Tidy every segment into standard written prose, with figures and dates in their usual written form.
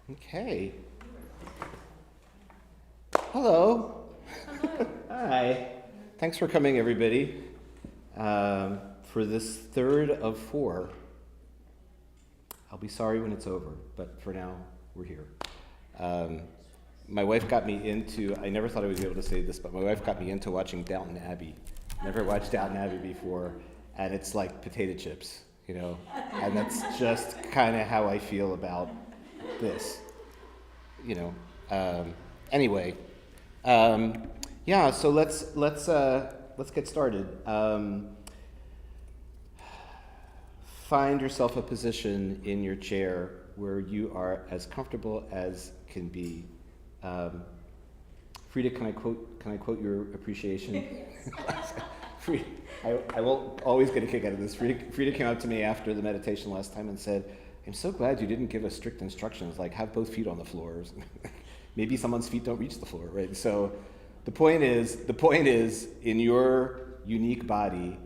Okay. Hello. Hello. Hi. Thanks for coming, everybody, for this third of 4. I'll be sorry when it's over, but for now, we're here. My wife got me into, I never thought I would be able to say this, but my wife got me into watching Downton Abbey. Never watched Downton Abbey before, and it's like potato chips, and that's just kind of how I feel about this, Anyway, so let's get started. Find yourself a position in your chair where you are as comfortable as can be. Frida, can I quote your appreciation? Frida, I will always get a kick out of this. Frida came up to me after the meditation last time and said, "I'm so glad you didn't give us strict instructions, like have both feet on the floors." Maybe someone's feet don't reach the floor, right? So the point is, in your unique body,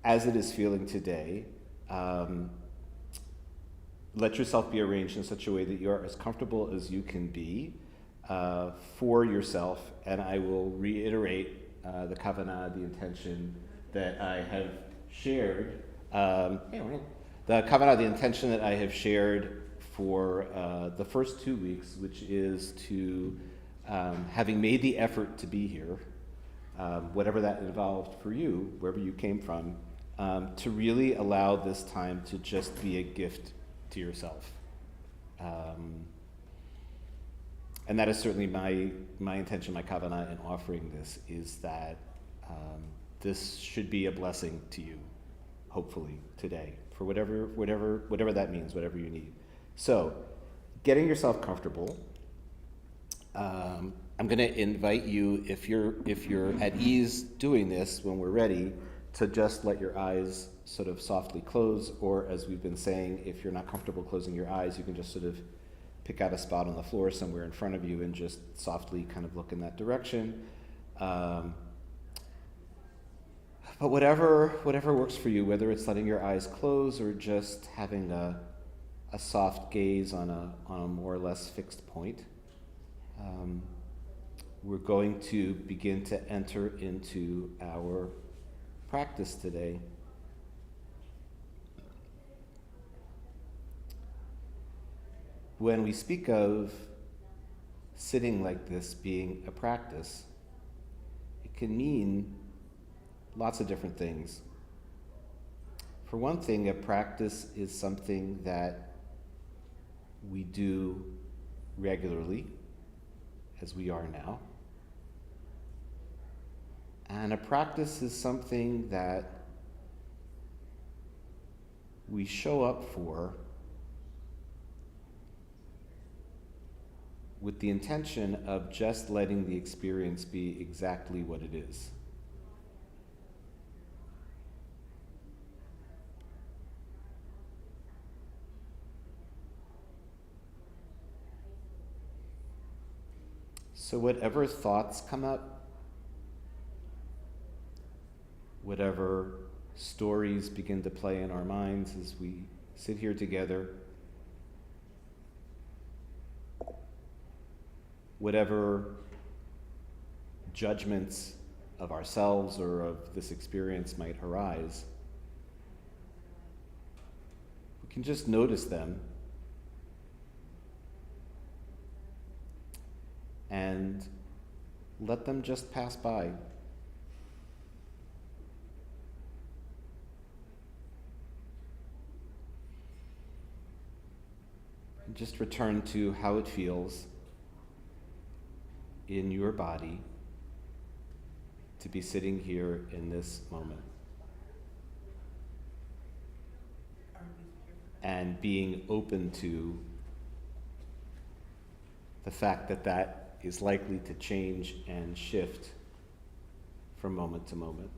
as it is feeling today, let yourself be arranged in such a way that you are as comfortable as you can be for yourself. And I will reiterate the kavanah, the intention that I have shared. The kavanah, the intention that I have shared for the first 2 weeks, which is to, having made the effort to be here, whatever that involved for you, wherever you came from, to really allow this time to just be a gift to yourself. And that is certainly my intention, my kavanah in offering this, is that this should be a blessing to you, hopefully, today, for whatever that means, whatever you need. So, getting yourself comfortable. I'm going to invite you, if you're at ease doing this when we're ready, to just let your eyes sort of softly close, or as we've been saying, if you're not comfortable closing your eyes, you can just sort of pick out a spot on the floor somewhere in front of you and just softly kind of look in that direction. But whatever works for you, whether it's letting your eyes close or just having a soft gaze on a more or less fixed point. We're going to begin to enter into our practice today. When we speak of sitting like this being a practice, it can mean lots of different things. For one thing, a practice is something that we do regularly, as we are now. And a practice is something that we show up for with the intention of just letting the experience be exactly what it is. So whatever thoughts come up, whatever stories begin to play in our minds as we sit here together, whatever judgments of ourselves or of this experience might arise, we can just notice them and let them just pass by. And just return to how it feels in your body to be sitting here in this moment. And being open to the fact that that is likely to change and shift from moment to moment.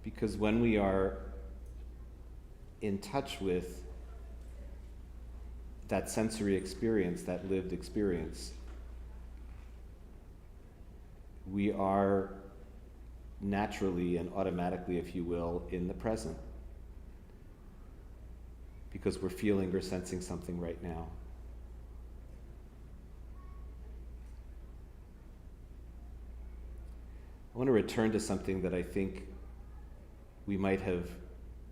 Because when we are in touch with that sensory experience, that lived experience, we are naturally and automatically, if you will, in the present, because we're feeling or sensing something right now. I want to return to something that I think we might have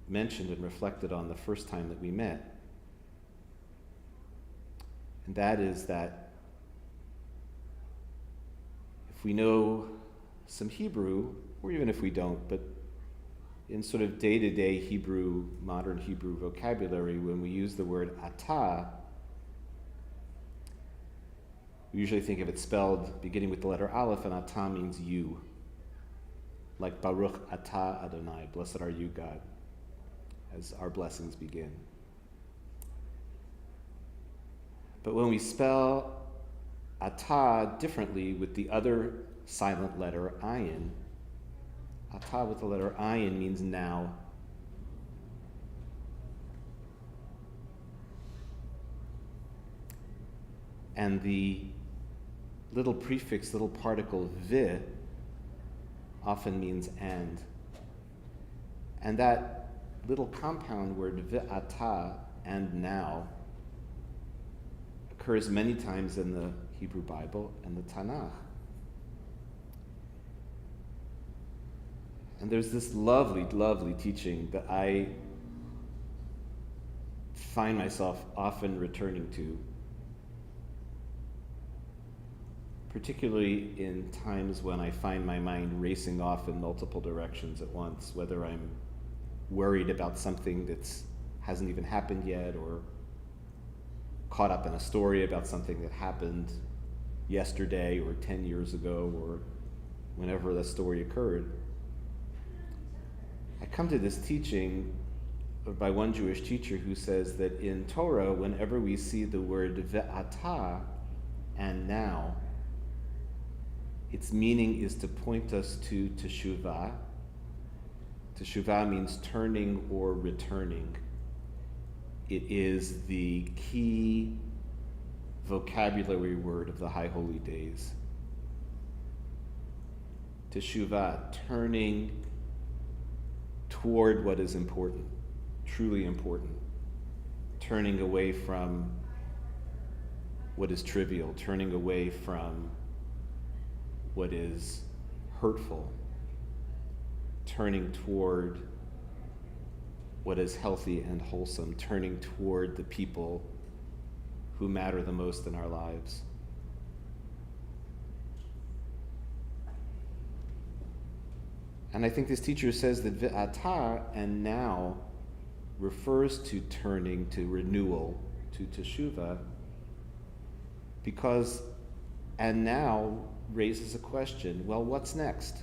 mentioned and reflected on the first time that we met. And that is that if we know some Hebrew, or even if we don't, but in sort of day-to-day Hebrew, modern Hebrew vocabulary, when we use the word atah, we usually think of it spelled beginning with the letter Aleph, and atah means you. Like Baruch atah Adonai, blessed are you, God, as our blessings begin. But when we spell atah differently with the other silent letter, ayin, atah with the letter ayin means now. And the little prefix, little particle vi, often means and. And that little compound word vi'ata, and now, occurs many times in the Hebrew Bible and the Tanakh. And there's this lovely, lovely teaching that I find myself often returning to, particularly in times when I find my mind racing off in multiple directions at once, whether I'm worried about something that hasn't even happened yet, or caught up in a story about something that happened yesterday or 10 years ago, or whenever the story occurred. I come to this teaching by one Jewish teacher who says that in Torah, whenever we see the word ve'ata, and now, its meaning is to point us to teshuvah. Teshuvah means turning or returning. It is the key vocabulary word of the High Holy Days. Teshuvah, turning toward what is important, truly important. Turning away from what is trivial, turning away from what is hurtful, turning toward what is healthy and wholesome, turning toward the people who matter the most in our lives. And I think this teacher says that ve'ata, and now, refers to turning, to renewal, to teshuvah, because and now raises a question. Well, what's next?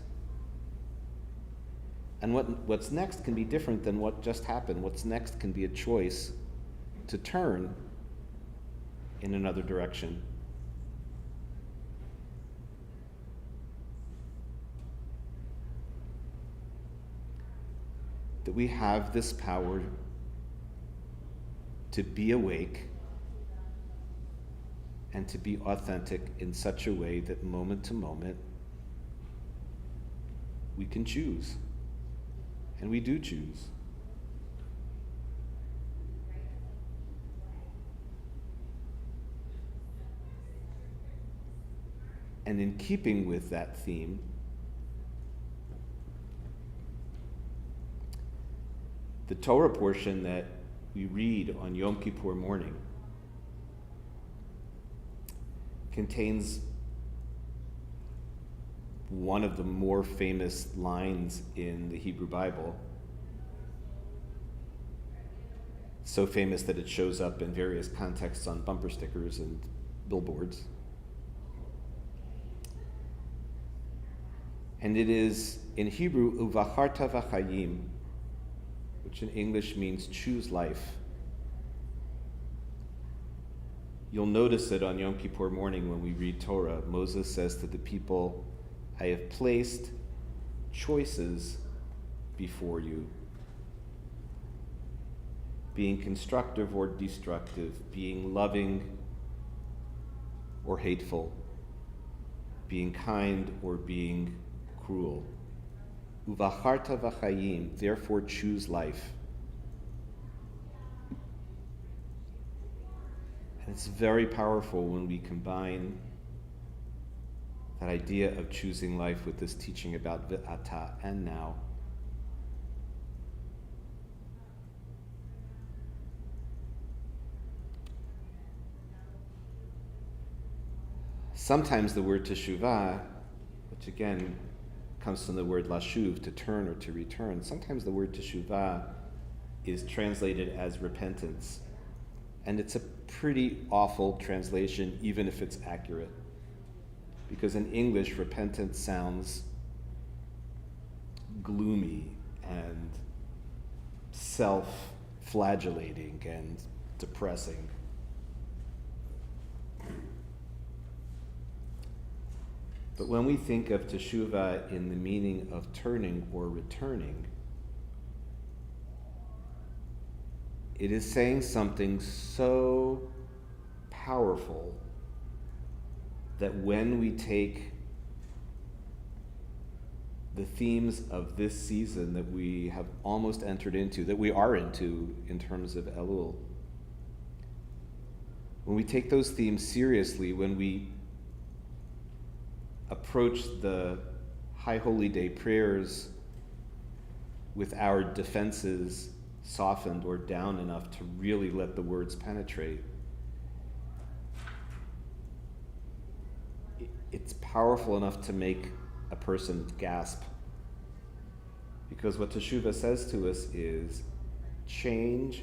And what's next can be different than what just happened. What's next can be a choice to turn in another direction. That we have this power to be awake and to be authentic in such a way that moment to moment we can choose. And we do choose. And in keeping with that theme, the Torah portion that we read on Yom Kippur morning contains one of the more famous lines in the Hebrew Bible. So famous that it shows up in various contexts on bumper stickers and billboards. And it is in Hebrew, Uvacharta v'chayim, which in English means choose life. You'll notice it on Yom Kippur morning when we read Torah. Moses says to the people, I have placed choices before you. Being constructive or destructive, being loving or hateful, being kind or being cruel. Uvacharta v'chayim, therefore choose life. And it's very powerful when we combine that idea of choosing life with this teaching about v'ata, and now. Sometimes the word teshuvah, which again comes from the word lashuv, to turn or to return, sometimes the word teshuvah is translated as repentance. And it's a pretty awful translation, even if it's accurate. Because in English, repentance sounds gloomy and self-flagellating and depressing. But when we think of teshuvah in the meaning of turning or returning, it is saying something so powerful that when we take the themes of this season that we have almost entered into, that we are into in terms of Elul, when we take those themes seriously, when we approach the High Holy Day prayers with our defenses softened or down enough to really let the words penetrate, it's powerful enough to make a person gasp. Because what Teshuvah says to us is, change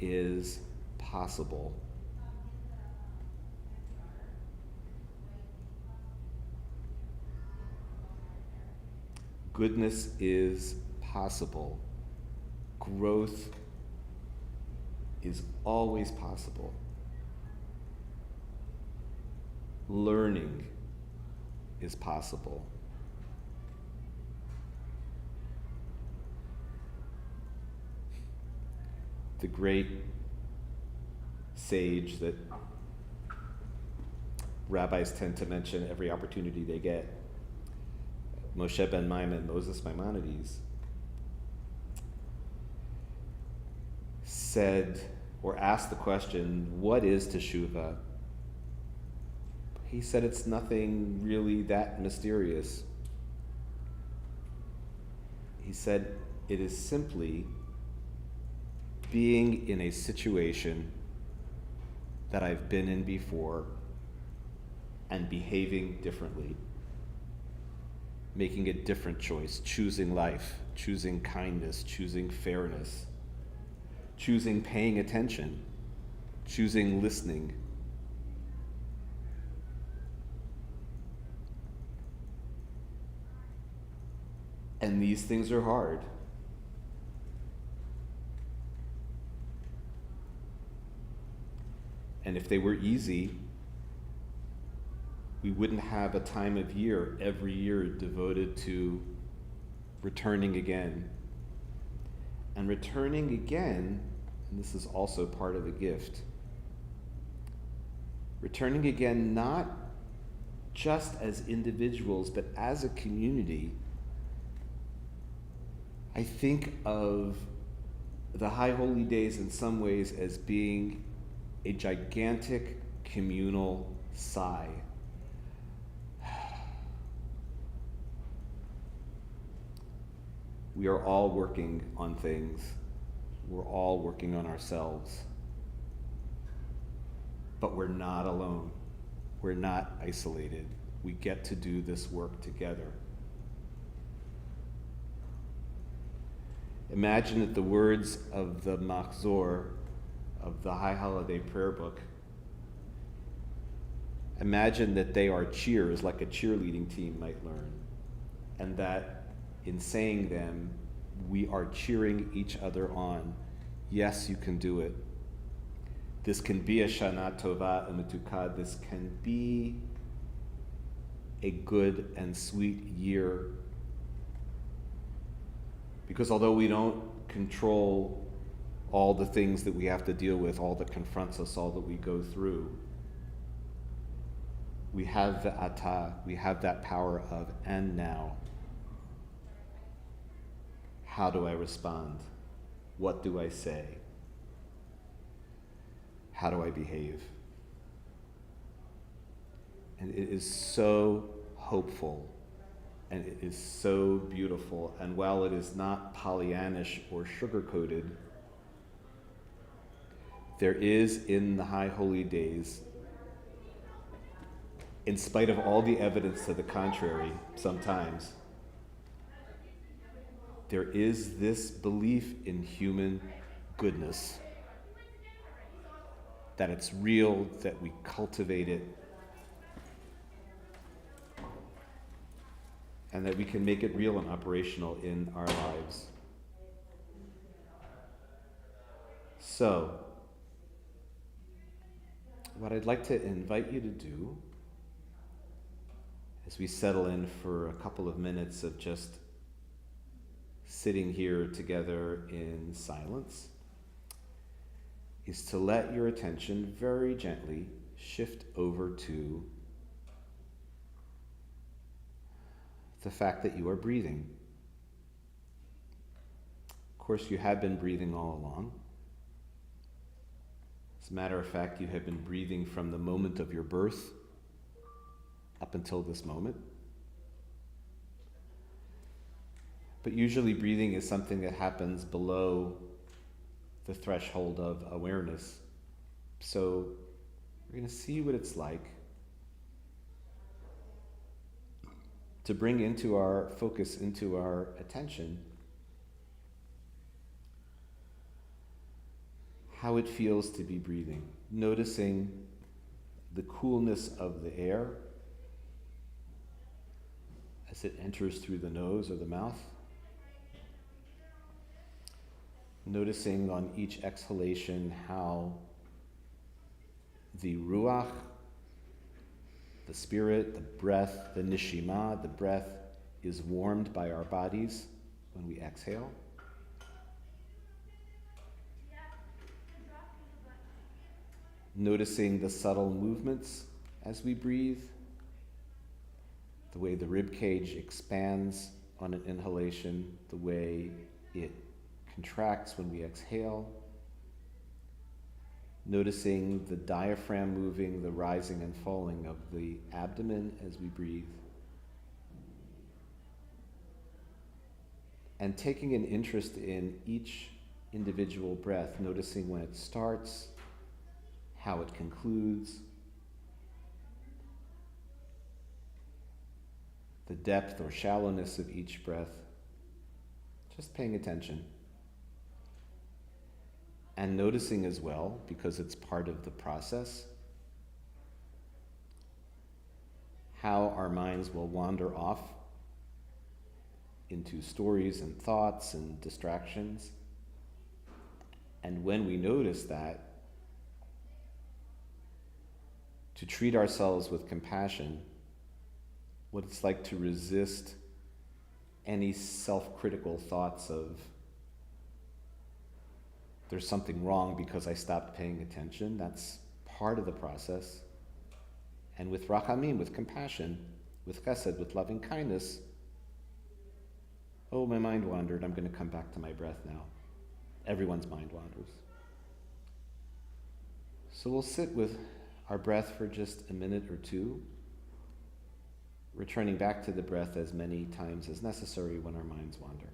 is possible. Goodness is possible. Growth is always possible. Learning is possible. The great sage that rabbis tend to mention every opportunity they get, Moshe ben Maimon, Moses Maimonides, said or asked the question, what is teshuvah? He said it's nothing really that mysterious. He said it is simply being in a situation that I've been in before and behaving differently, making a different choice, choosing life, choosing kindness, choosing fairness, choosing paying attention, choosing listening. And these things are hard. And if they were easy, we wouldn't have a time of year every year devoted to returning again. And returning again, and this is also part of a gift, returning again not just as individuals, but as a community. I think of the High Holy Days in some ways as being a gigantic communal sigh. We are all working on things. We're all working on ourselves. But we're not alone. We're not isolated. We get to do this work together. Imagine that the words of the Machzor, of the High Holiday Prayer Book, imagine that they are cheers, like a cheerleading team might learn, and that in saying them, we are cheering each other on. Yes, you can do it. This can be a Shana Tova U'Metukah. This can be a good and sweet year. Because although we don't control all the things that we have to deal with, all that confronts us, all that we go through, We have the ata, we have that power of and now. How do I respond? What do I say? How do I behave? And it is so hopeful, and it is so beautiful. And while it is not Pollyannish or sugar-coated, there is in the High Holy Days, in spite of all the evidence to the contrary, sometimes, there is this belief in human goodness, that it's real, that we cultivate it, and that we can make it real and operational in our lives. So, what I'd like to invite you to do, as we settle in for a couple of minutes of just sitting here together in silence, is to let your attention very gently shift over to the fact that you are breathing. Of course, you have been breathing all along. As a matter of fact, you have been breathing from the moment of your birth up until this moment. But usually breathing is something that happens below the threshold of awareness. So we're going to see what it's like to bring into our focus, into our attention, how it feels to be breathing, noticing the coolness of the air as it enters through the nose or the mouth, noticing on each exhalation how the ruach, the spirit, the breath, the nishima, the breath is warmed by our bodies when we exhale. Noticing the subtle movements as we breathe, the way the rib cage expands on an inhalation, the way it contracts when we exhale. Noticing the diaphragm moving, the rising and falling of the abdomen as we breathe. And taking an interest in each individual breath, noticing when it starts, how it concludes, the depth or shallowness of each breath, just paying attention. And noticing as well, because it's part of the process, how our minds will wander off into stories and thoughts and distractions. And when we notice that, to treat ourselves with compassion, what it's like to resist any self-critical thoughts of there's something wrong because I stopped paying attention. That's part of the process. And with rachamim, with compassion, with chesed, with loving kindness, oh, my mind wandered, I'm going to come back to my breath now. Everyone's mind wanders. So we'll sit with our breath for just a minute or two, returning back to the breath as many times as necessary when our minds wander.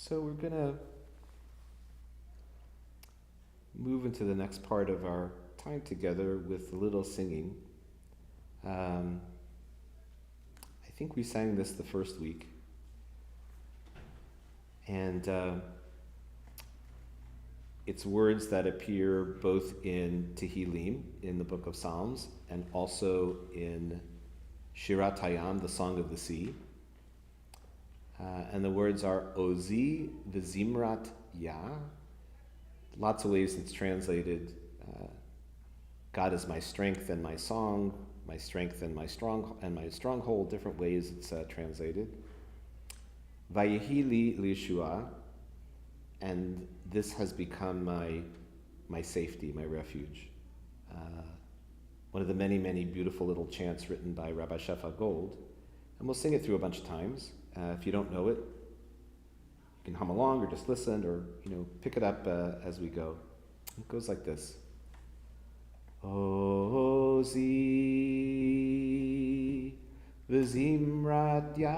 So we're going to move into the next part of our time together with a little singing. I think we sang this the first week. And it's words that appear both in Tehillim, in the book of Psalms, and also in Shirat Hayam, the Song of the Sea. And the words are Ozi v'zimrat ya. Lots of ways it's translated. God is my strength and my song, my strength and my stronghold. Different ways it's translated. Vayehili lishua, and this has become my safety, my refuge. One of the many, many beautiful little chants written by Rabbi Shefa Gold, and we'll sing it through a bunch of times. If you don't know it, you can hum along or just listen or pick it up as we go. It goes like this. Ozi v'zimrat ya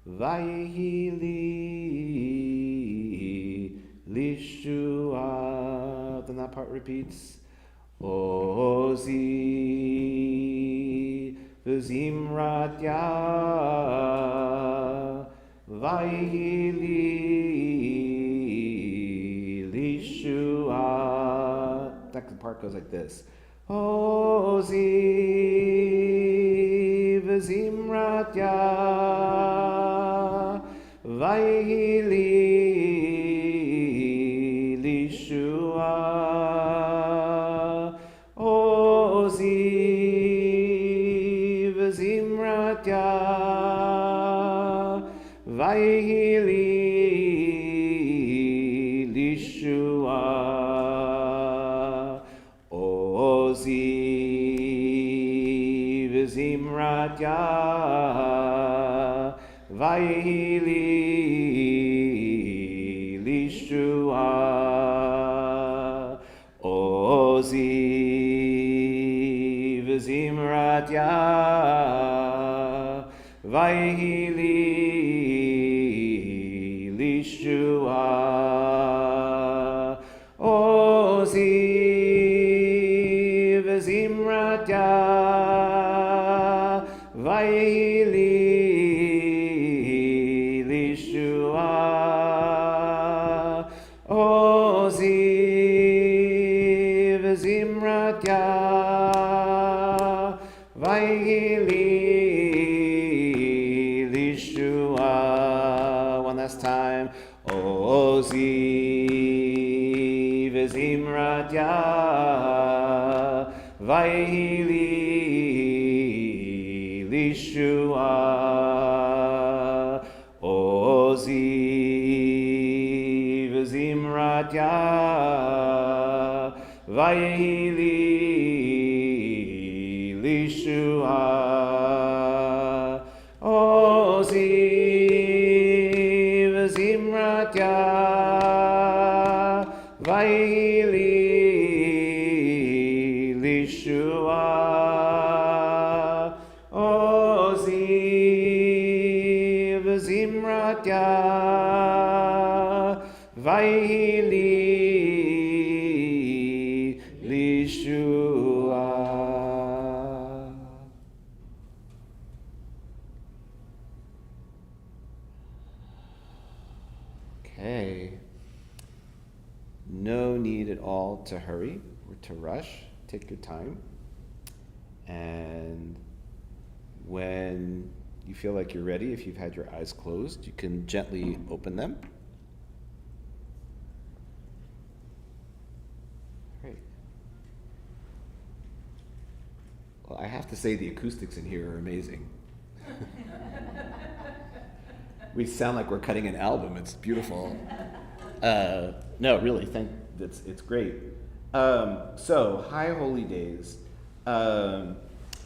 vayehili lishua. Then that part repeats. Ozi v'zimrat ya vayehili lishua. That part goes like this. Ozi v'zimrat ya vayehili lishua. Ozi v'zimrat ya vayehili lishua. Ozi v'zimrat ya vayehili lishua. Ozi v'zimrat ya vayehili lishua. Ozi v'zimrat ya vayehili lishua. Ozi v'zimrat ya vayehili lishua. One last time. Ozi v'zimrat ya vayehili lishua. Ozi v'zimrat ya vayehili lishua. Ozi v'zimrat ya vayehili lishua. Ozi v'zimrat ya vayehili lishua. Okay. No need at all to hurry or to rush. Take your time. And when you feel like you're ready, if you've had your eyes closed, you can gently open them. Great. Well, I have to say the acoustics in here are amazing. We sound like we're cutting an album. It's beautiful. No, really, it's great. So, High Holy Days. I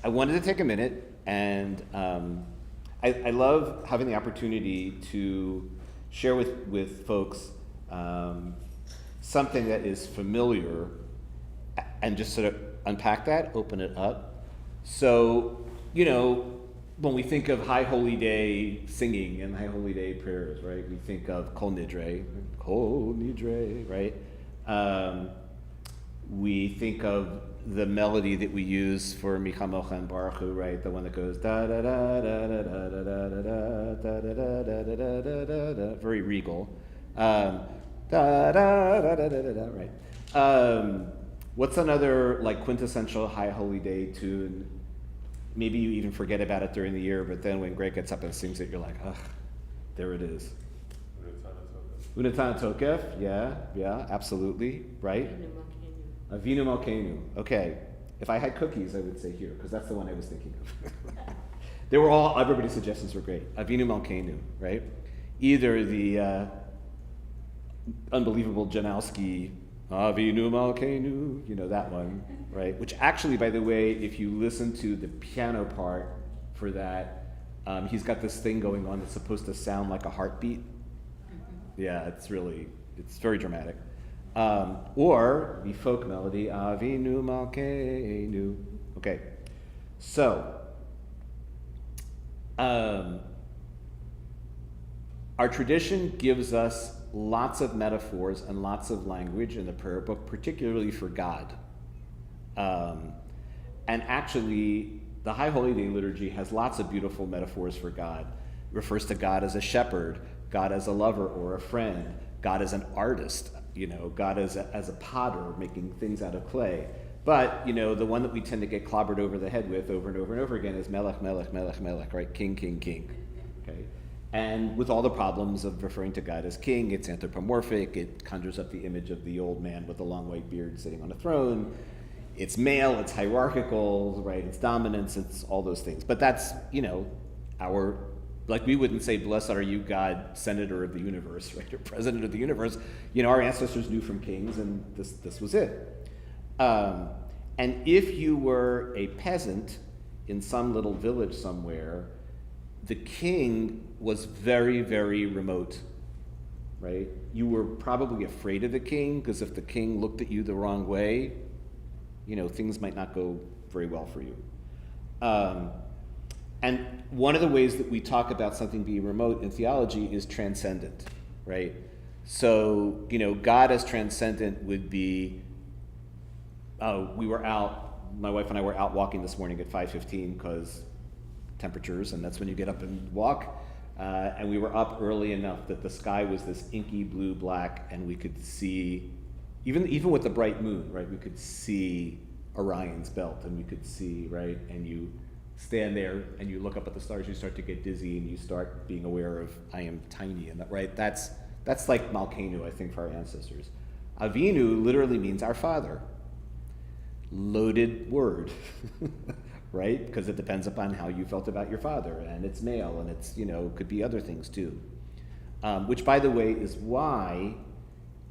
wanted to take a minute, and I love having the opportunity to share with folks something that is familiar and just sort of unpack that, open it up. So, when we think of High Holy Day singing and High Holy Day prayers, right? We think of Kol Nidre, right? We think of the melody that we use for Michamocha and Baruch Hu, right? The one that goes da da da da da da da da da da da da da da da da da, very regal. Da da da da da da da, right? What's another like quintessential High Holy Day tune? Maybe you even forget about it during the year, but then when Greg gets up and sings it, you're like, ugh, there it is. Unatana Tokef, yeah, absolutely, right? Avinu Malkeinu. Okay, if I had cookies, I would say here, because that's the one I was thinking of. Everybody's suggestions were great. Avinu Malkeinu, right? Either the unbelievable Janowski, Avinu Malkeinu, that one, right? Which actually, by the way, if you listen to the piano part for that, he's got this thing going on that's supposed to sound like a heartbeat. Yeah, it's very dramatic. Or the folk melody, Avinu Malkeinu. Okay, so our tradition gives us lots of metaphors and lots of language in the prayer book, particularly for God. And actually, the High Holy Day liturgy has lots of beautiful metaphors for God. It refers to God as a shepherd, God as a lover or a friend, God as an artist, God as a potter making things out of clay. But, the one that we tend to get clobbered over the head with over and over and over again is Melech, Melech, Melech, Melech, right? King, King, King. Okay? And with all the problems of referring to God as king, it's anthropomorphic, it conjures up the image of the old man with the long white beard sitting on a throne. It's male, it's hierarchical, right? It's dominance, it's all those things. But that's, we wouldn't say, blessed are you, God, senator of the universe, right? Or president of the universe. Our ancestors knew from kings, and this was it. And if you were a peasant in some little village somewhere, the king was very, very remote, right? You were probably afraid of the king, because if the king looked at you the wrong way, things might not go very well for you. And one of the ways that we talk about something being remote in theology is transcendent, right? So, God as transcendent would be, my wife and I were out walking this morning at 5:15 because temperatures, and that's when you get up and walk. And we were up early enough that the sky was this inky blue black, and we could see, even with the bright moon, right? We could see Orion's belt, and we could see, right? And you stand there and you look up at the stars, you start to get dizzy, and you start being aware of, I am tiny, and that, right? That's like Malkeinu, I think, for our ancestors. Avinu literally means our father. Loaded word, right? Because it depends upon how you felt about your father, and it's male, and it's, could be other things too. Which, by the way, is why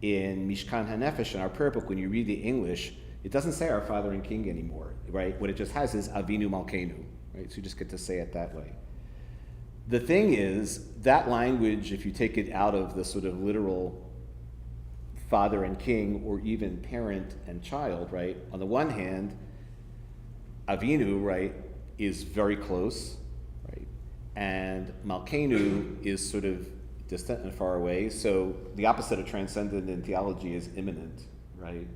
in Mishkan HaNefesh, in our prayer book, when you read the English, it doesn't say our Father and King anymore, right? What it just has is Avinu Malkeinu, right? So you just get to say it that way. The thing is, that language, if you take it out of the sort of literal father and king, or even parent and child, right? On the one hand, Avinu, right, is very close, right? And Malkeinu is sort of distant and far away. So the opposite of transcendent in theology is immanent, right?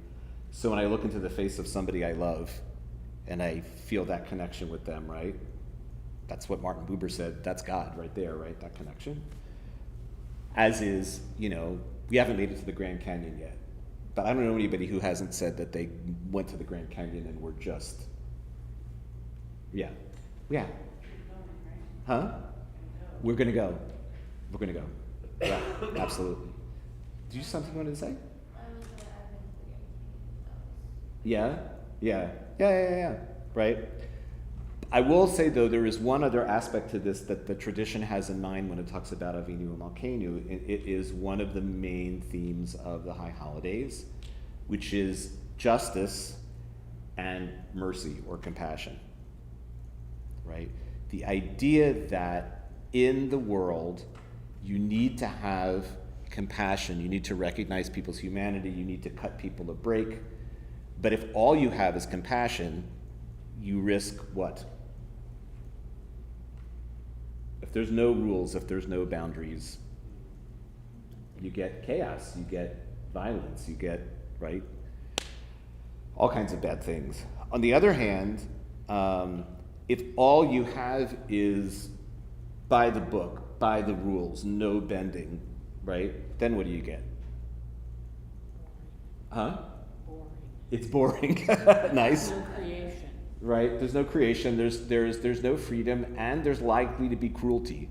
So when I look into the face of somebody I love, and I feel that connection with them, right? That's what Martin Buber said, that's God right there, right? That connection. As is, we haven't made it to the Grand Canyon yet. But I don't know anybody who hasn't said that they went to the Grand Canyon and were just, yeah. Huh? We're going to go. Yeah, absolutely. Do you have something you wanted to say? Yeah, right? I will say, though, there is one other aspect to this that the tradition has in mind when it talks about Avinu and Malkeinu. It is one of the main themes of the High Holidays, which is justice and mercy or compassion, right? The idea that in the world you need to have compassion, you need to recognize people's humanity, you need to cut people a break. But if all you have is compassion, you risk what? If there's no rules, if there's no boundaries, you get chaos, you get violence, you get, right, all kinds of bad things. On the other hand, if all you have is by the book, by the rules, no bending, right, then what do you get? Huh? Boring. It's boring. Nice. No creation. Right? There's no creation, there's no freedom, and there's likely to be cruelty.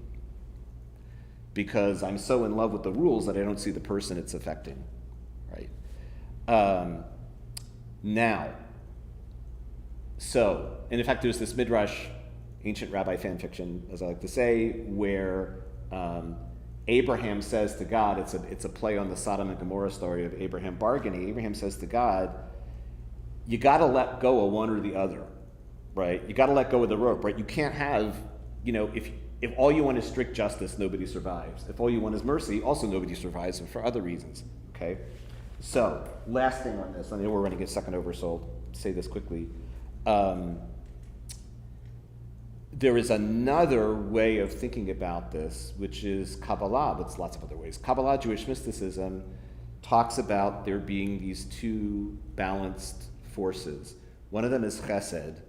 Because I'm so in love with the rules that I don't see the person it's affecting. Right? Now, so, and in fact, there's this Midrash, ancient rabbi fan fiction, as I like to say, where Abraham says to God, it's a play on the Sodom and Gomorrah story of Abraham bargaining. Abraham says to God, you got to let go of one or the other, right? You got to let go of the rope, right? You can't have, if all you want is strict justice, nobody survives. If all you want is mercy, also nobody survives, and for other reasons, okay? So, last thing on this, I know we're running a second over, so I'll say this quickly. There is another way of thinking about this, which is Kabbalah, but it's lots of other ways. Kabbalah, Jewish mysticism, talks about there being these two balanced forces. One of them is chesed,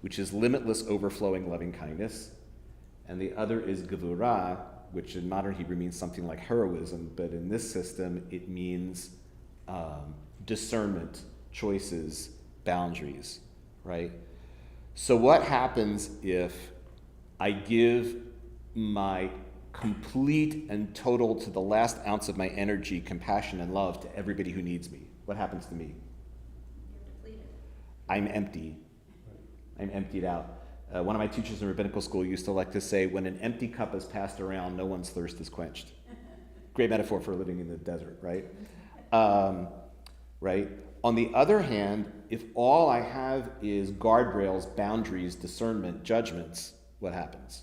which is limitless, overflowing loving kindness, and the other is gevurah, which in modern Hebrew means something like heroism, but in this system it means discernment, choices, boundaries, right? So what happens if I give my complete and total, to the last ounce of my energy, compassion, and love to everybody who needs me? What happens to me? You're depleted. I'm empty. I'm emptied out. One of my teachers in rabbinical school used to like to say, when an empty cup is passed around, no one's thirst is quenched. Great metaphor for living in the desert, right? Right? On the other hand, if all I have is guardrails, boundaries, discernment, judgments, what happens?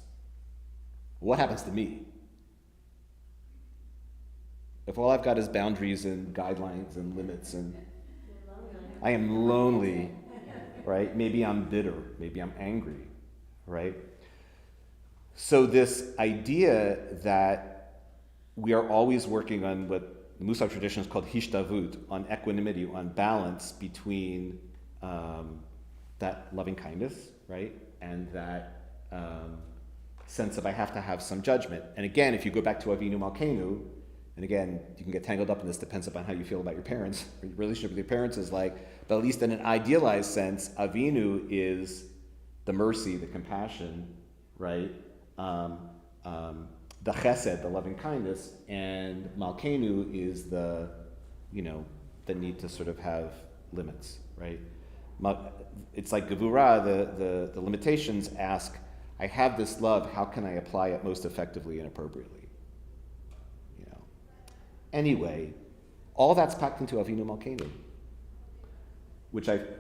What happens to me? If all I've got is boundaries and guidelines and limits, and I am lonely, right? Maybe I'm bitter, maybe I'm angry, right? So this idea that we are always working on what the Musar tradition is called hishtavut, on equanimity, on balance between that loving kindness, right, and that sense of I have to have some judgment. And again, if you go back to Avinu Malkeinu, and again, you can get tangled up in this, depends upon how you feel about your parents. Your relationship with your parents is like, but at least in an idealized sense, Avinu is the mercy, the compassion, right? The chesed, the loving kindness, and Malkeinu is the need to sort of have limits, right? It's like Gevurah, the limitations ask, I have this love, how can I apply it most effectively and appropriately? Anyway, all that's packed into Avinu Malkeinu,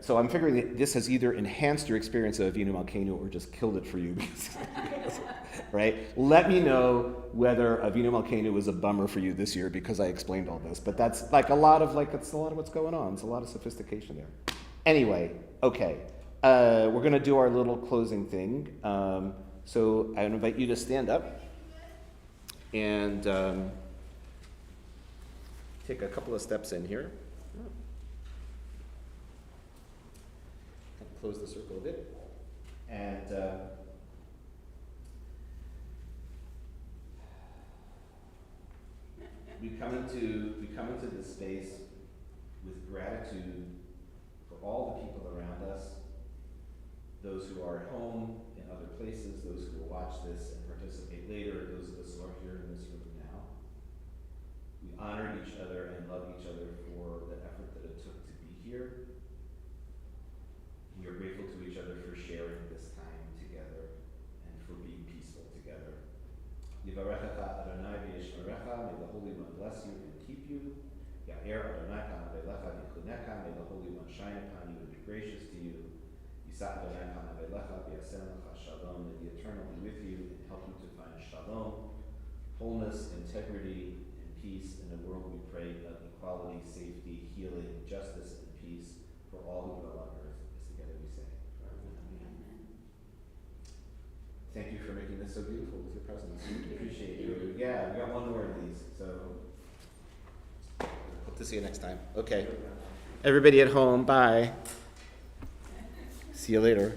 so I'm figuring that this has either enhanced your experience of Avinu Malkeinu or just killed it for you, right? Let me know whether Avinu Malkeinu was a bummer for you this year because I explained all this, but that's it's a lot of what's going on. It's a lot of sophistication there. Anyway, okay, we're going to do our little closing thing. So I invite you to stand up and take a couple of steps in here. Close the circle a bit. And we come into this space with gratitude for all the people around us, those who are at home in other places, those who will watch this and participate later, those of us who are here in this room now. We honor each other and love each other for the effort that it took to be here. We are grateful to each other for sharing this time together and for being peaceful together. Yivarechecha Adonai v'yishmerecha, may the Holy One bless you and keep you. Ya'er Adonai panav-elecha v'yichunecha, may the Holy One shine upon you and be gracious to you. Yisa Adonai panav-elecha v'yasem lecha shalom, may the Eternal be with you and help you to find shalom, wholeness, integrity, and peace in a world we pray of equality, safety, healing, justice, and peace for all who dwell on earth. As together we say. Amen. Thank you for making this so beautiful with your presence. Appreciate you. Yeah, we got one more of these, so hope to see you next time. Okay. Everybody at home, bye. See you later.